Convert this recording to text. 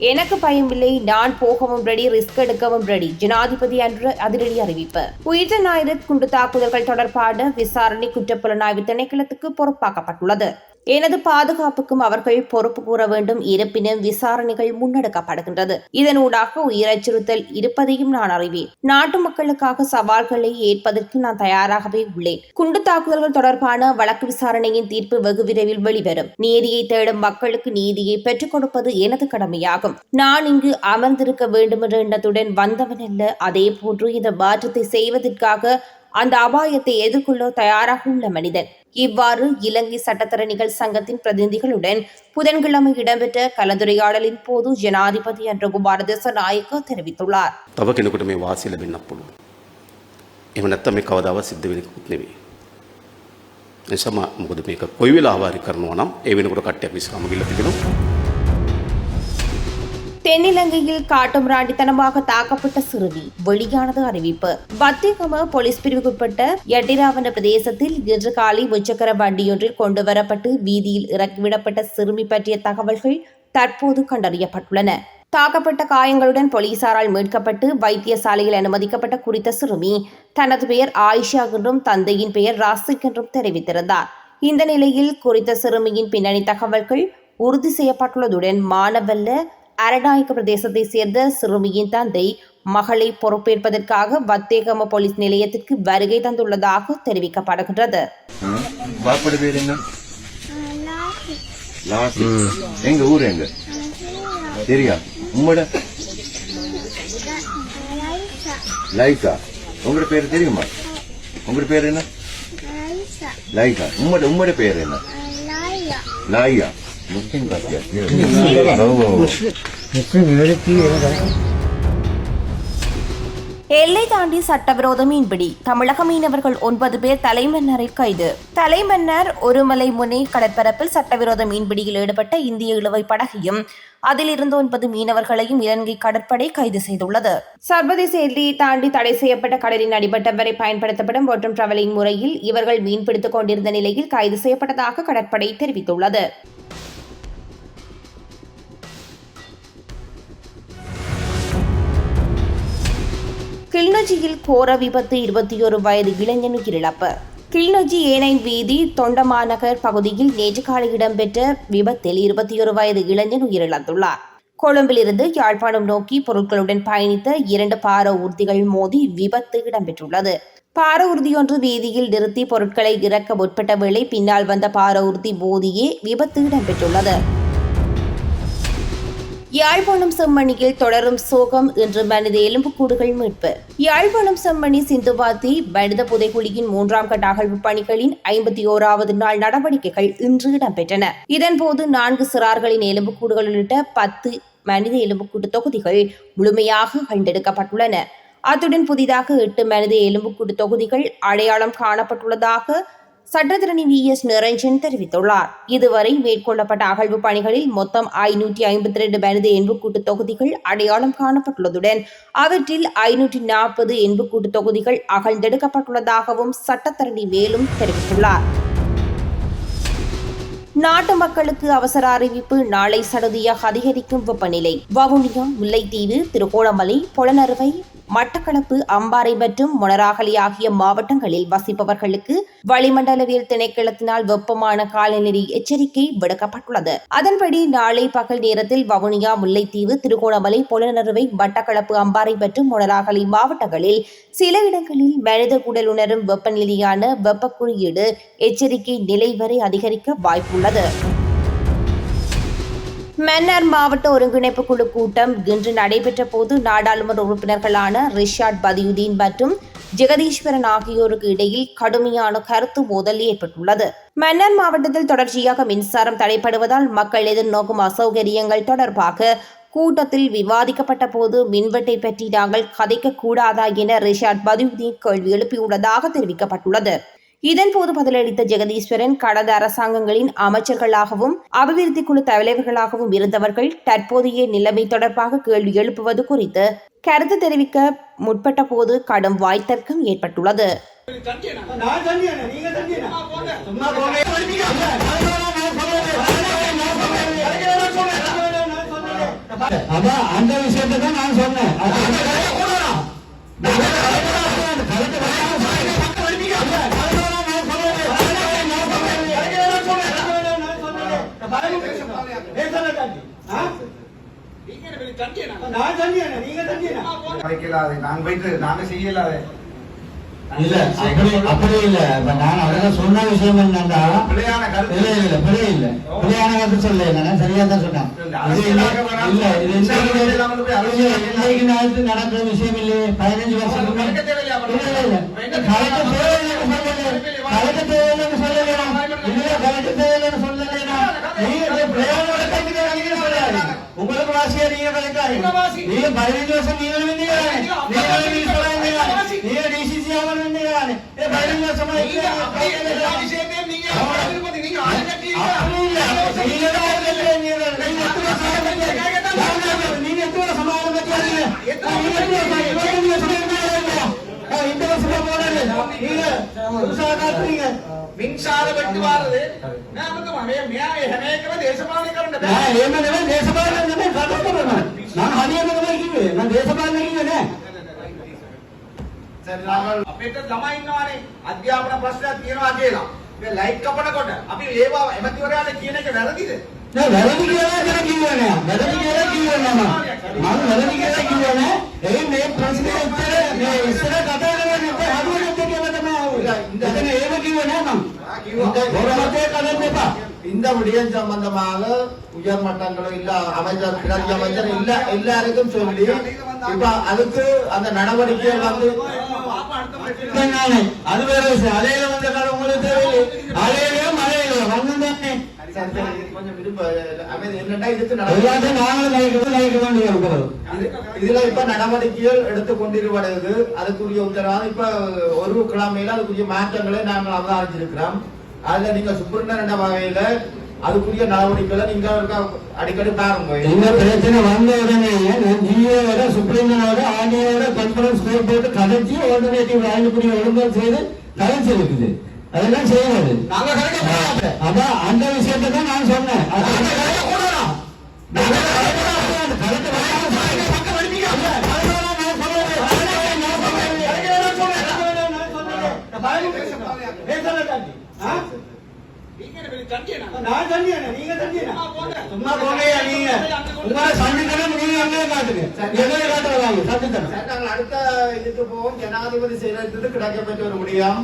எனக்கு பயமில்லை, நான் போகவும் ரெடி, ரிஸ்க் எடுக்கவும் ரெடி. ஜனாதிபதி அன்று அதிரடி அறிவிப்பு. உயிர்த்த ஞாயிறு குண்டு தாக்குதல்கள் தொடர்பான விசாரணை குற்றப்புலனாய்வு திணைக்களத்துக்கு பொறுப்பாக்கப்பட்டுள்ளது. எனது பாதுகாப்புக்கும் அவர்கள் பொறுப்பு கூற வேண்டும். இருப்பினும் விசாரணைகள் முன்னெடுக்கப்படுகின்றது. இதனூடாக உயிர் அச்சுறுத்தல் இருப்பதையும் நான் அறிவேன். நாட்டு மக்களுக்காக சவால்களை ஏற்பதற்கு நான் தயாராகவே உள்ளேன். குண்டு தாக்குதல்கள் தொடர்பான வழக்கு விசாரணையின் தீர்ப்பு வெகு விரைவில் வெளிவரும். நீதியை தேடும் மக்களுக்கு நீதியை பெற்றுக் கொடுப்பது எனது கடமையாகும். நான் இங்கு அமர்ந்திருக்க வேண்டும் என்ற எண்ணத்துடன் வந்தவன் அல்ல. அதே போன்று இந்த மாற்றத்தை செய்வதற்காக அந்த அபாயத்தை எதிர்கொள்ள தயாராக உள்ள மனிதன். இவ்வாறு இலங்கை சட்டத்தரணிகள் சங்கத்தின் பிரதிநிதிகளுடன் புதன்கிழமை இடம்பெற்ற கலந்துரையாடலின் போது ஜனாதிபதி அன்றகுமார திசாநாயக்க தெரிவித்துள்ளார். තව කෙනෙකුට මේ වාසිය ලැබෙන්නත් පුළුවන්. එහෙම නැත්නම් මේ කවදාවත් සිද්ධ වෙන්නේ නෙවෙයි. එනිසා මොකද මේක කොයි වෙලාව හරි කරනවා නම් ඒ වෙනකොට කට්ටියක් විශ්වාම ගිල්ල තිබෙනවා. தென்னிலங்கையில் காட்டுமிராண்டித்தனமாக தாக்கப்பட்ட சிறுமி வெளியானது அறிவிப்பு. பத்திகம போலீஸ் பிரிவுக்குட்பட்ட எட்டிராவன பிரதேசத்தில் இன்று காலை முச்சக்கர வண்டியொன்றில் கொண்டுவரப்பட்டு வீதியில் இறக்கிவிடப்பட்ட சிறுமி பற்றிய தகவல்கள் தற்போது கண்டறியப்பட்டுள்ளன. தாக்கப்பட்ட காயங்களுடன் போலீசாரால் மீட்கப்பட்டு வைத்தியசாலையில் அனுமதிக்கப்பட்ட குறித்த சிறுமி தனது பெயர் ஆயிஷா என்றும் தந்தையின் பெயர் ராசிக் என்றும் தெரிவித்திருந்தார். இந்த நிலையில் குறித்த சிறுமியின் பின்னணி தகவல்கள் உறுதி செய்யப்பட்டுள்ளதுடன் மானவல்ல அரநாயக்க பிரதேசத்தை சேர்ந்த சிறுமியின் தந்தை மகளை பொறுப்பேற்பதற்காக வத்தேகம போலீஸ் நிலையத்திற்கு வருகை தந்துள்ளதாக தெரிவிக்கப்படுகின்றது. எல்லை தாண்டி சட்டவிரோத மீன்பிடி. தமிழக மீனவர்கள் 9 பேர் தலைமன்னாரில் கைது. தலைமன்னார் ஒருமலை முனை கடற்பரப்பில் சட்டவிரோத மீன்பிடியில் ஈடுபட்ட இந்திய இழுவை படகையும் அதில் இருந்து 9 மீனவர்களையும் இலங்கை கடற்படை கைது செய்துள்ளது. சர்வதேச எல்லையை தாண்டி தடை செய்யப்பட்ட கடலின் அடிமட்டம் வரை பயன்படுத்தப்படும் ஒற்றும் டிராவலிங் முறையில் இவர்கள் மீன்பிடித்துக் கொண்டிருந்த நிலையில் கைது செய்யப்பட்டதாக கடற்படை தெரிவித்துள்ளது. கிளிநொச்சியில் கோர விபத்து, 21 வயது இளைஞன் உயிரிழப்பு. கிளிநொச்சி ஏனைன் வீதி தொண்டமாநகர் பகுதியில் நேற்று காலை இடம்பெற்ற விபத்தில் 21 வயது இளைஞன் உயிரிழந்துள்ளார். கொழும்பிலிருந்து யாழ்ப்பாணம் நோக்கி பொருட்களுடன் பயணித்த 2 பார ஊர்திகள் மோதி விபத்து இடம்பெற்றுள்ளது. பார ஊர்தியொன்று வீதியில் நிறுத்தி பொருட்களை இறக்க முற்பட்ட வேளை பின்னால் வந்த பார ஊர்தி மோதியே விபத்து இடம்பெற்றுள்ளது. யாழ்ப்பாணம் செம்மணியில் தொடரும் சோகம் இன்று மனித எலும்புக்கூடுகள் மீட்பு. யாழ்ப்பாணம் செம்மணி சிந்துபாத்தி மனித புதைக்குழியின் 3ஆம் கட்ட அகழ்வு பணிகளின் 51வது நாள் நடவடிக்கைகள் இன்று இடம்பெற்றன. இதன்போது 4 சிறார்களின் எலும்புக்கூடுகள் உள்ளிட்ட 10 மனித எலும்புக்கூட்டு தொகுதிகள் முழுமையாக கண்டெடுக்கப்பட்டுள்ளன. அத்துடன் புதிதாக 8 மனித எலும்புக்கூட்டு தொகுதிகள் அடையாளம் காணப்பட்டுள்ளதாக சட்டத்திரணி VS நிரஞ்சன் தெரிவித்துள்ளார். இதுவரை மேற்கொள்ளப்பட்ட அகழ்வு பணிகளில் மொத்தம் 552 மனித எலும்புக்கூட்டு தொகுதிகள் அடையாளம் காணப்பட்டுள்ளதுடன் அவற்றில் 540 எலும்புக்கூட்டு தொகுதிகள் அகழ்ந்தெடுக்கப்பட்டுள்ளதாகவும் சட்டத்தரணி மேலும் தெரிவித்துள்ளார். நாட்டு மக்களுக்கு அவசர அறிவிப்பு. நாளை சடுதியாக அதிகரிக்கும் வெப்பநிலை. வவுனியா, முல்லைத்தீவு, திருகோணமலை, பொலனறுவை, மட்டக்களப்பு, அம்பாறை மற்றும் மொனராகலை ஆகிய மாவட்டங்களில் வசிப்பவர்களுக்கு வளிமண்டலவியல் திணைக்களத்தினால் வெப்பமான காலநிலை எச்சரிக்கை விடுக்கப்பட்டுள்ளது. அதன்படி நாளை பகல் நேரத்தில் வவுனியா, முல்லைத்தீவு, திருகோணமலை, பொலனறுவை, மட்டக்களப்பு, அம்பாறை மற்றும் மொனராகலை மாவட்டங்களில் சில இடங்களில் மனித உடல் உணரும் வெப்பநிலையான வெப்ப குறியீடு எச்சரிக்கை நிலை வரை அதிகரிக்க வாய்ப்புள்ளது. மன்னார் மாவட்ட ஒருங்கிணைப்பு குழு கூட்டம் இன்று நடைபெற்ற போது நாடாளுமன்ற உறுப்பினர்களான ரிஷாட் பதியுதீன் மற்றும் ஜெகதீஸ்வரன் ஆகியோருக்கு இடையில் கடுமையான கருத்து மோதல் ஏற்பட்டுள்ளது. மன்னார் மாவட்டத்தில் தொடர்ச்சியாக மின்சாரம் தடைப்படுவதால் மக்கள் எதிர்நோக்கும் அசௌகரியங்கள் தொடர்பாக கூட்டத்தில் விவாதிக்கப்பட்ட போது மின்வெட்டை பற்றி நாங்கள் கதைக்க கூடாதா என ரிஷாட் பதியுதீன் கேள்வி எழுப்பியுள்ளதாக தெரிவிக்கப்பட்டுள்ளது. இதன்போது பதிலளித்த ஜெகதீஸ்வரன், கடந்த அரசாங்கங்களின் அமைச்சர்களாகவும் அபிவிருத்தி குழு தலைவர்களாகவும் இருந்தவர்கள் தற்போதைய நிலைமை தொடர்பாக கேள்வி எழுப்புவது குறித்து கருத்து தெரிவிக்க முற்பட்ட போது கடும் வாய்த்தர்க்கம் ஏற்பட்டுள்ளது. அதான் அந்த விஷயத்தை தான் நான் சொன்னேன். நாங்க போயிட்டு நாங்க செய்யலாத இல்ல அப்படி இல்ல. நான் அதெல்லாம் சொன்ன விஷயம் என்னன்னா பிள்ளையான கருத்து பிள்ளையான கருத்து சொல்ல நான் சரியா தான் சொன்னேன். இல்ல இது இன்னைக்கு நாளுக்கு நடக்கிற விஷயம் இல்லையே. 15 வருஷம் கலக்க தேவையில்லைன்னு சொல்லலையா? உங்களுக்கு வாசியா நீங்க நீங்க 15 வருஷம் நீங்க நீங்க டிசிசி அவர் வந்தீங்க 15 வருஷமா நீங்க எத்தனை சமாதானம் இந்த வருஷமா போறாரு நீங்க மின்சார வெட்டு வாரது අපිට ළමයි ඉන්නවානේ අධ්‍යාපන ප්‍රශ්නයක් තියෙනවා කියලා. මේ ලයිට් කපනකොට අපි ඒවා එමතිවරයාට කියන එක වැරදිද? නෑ වැරදි කියලා කිව්වේ නෑ. වැරදි කියලා කිව්වේ නෑ මම. වැරදි කියලා කිව්වේ නෑ. ඒ මේ ප්‍රශ්නේ උත්තර මේ ඉස්සර කතා කරන්නේ හදුවෙත් කියලා තමයි ආවේ. ඉතින් ඒක කිව්වේ නෑ මම. ගොරමතේ කලින් එපා. இந்த விடயம் சம்பந்தமாக உயர் மட்டங்களோ இல்ல அமைச்சர் பிரதி அமைச்சர் இல்ல எல்லாருக்கும் சொல்லி இப்ப அதுக்கு அந்த நடவடிக்கை வந்து அது வேற விஷயம். அலையில வந்த காலம் உங்களுக்கு தேவையில்லை. அலையிலயோ மழையிலோ வந்தானே கொஞ்சம் விரும்ப என்னட்டா இதுக்கு எல்லாத்தையும் நாங்களும் கைக்க வேண்டி இருக்கிறது. இதுல இப்ப நடவடிக்கைகள் எடுத்துக் கொண்டிருப்பது அதுக்குரிய உத்தரவாதம் இப்ப ஒரு கிழமையில அதுக்குரிய மாற்றங்களை நாங்கள் அவதானிச்சிருக்கிறோம். அதுல நீங்க சுப்பிரமணியன் வகையில அதுக்குரிய நடவடிக்கைகளை நீங்க அடிக்கடி பாருங்க. இந்த பிரச்சனை வந்த உடனே ஜியோட சுப்ரீமனோட ஆர்டிஓட கான்ஃபரன்ஸ் போட்டு கலைச்சி ஆல்டர்னேட்டிவ் வாங்கக்கூடிய ஒழுங்கு செய்து கலைச்சி இருக்குது. அதெல்லாம் செய்யறது அதான் அந்த விஷயத்தை தான் நான் சொன்னேன். அடுத்த இதுக்கு போவோம். ஜனாதிபதி செயலகத்துக்கு கிடைக்கப்பட்ட ஒரு முடியும்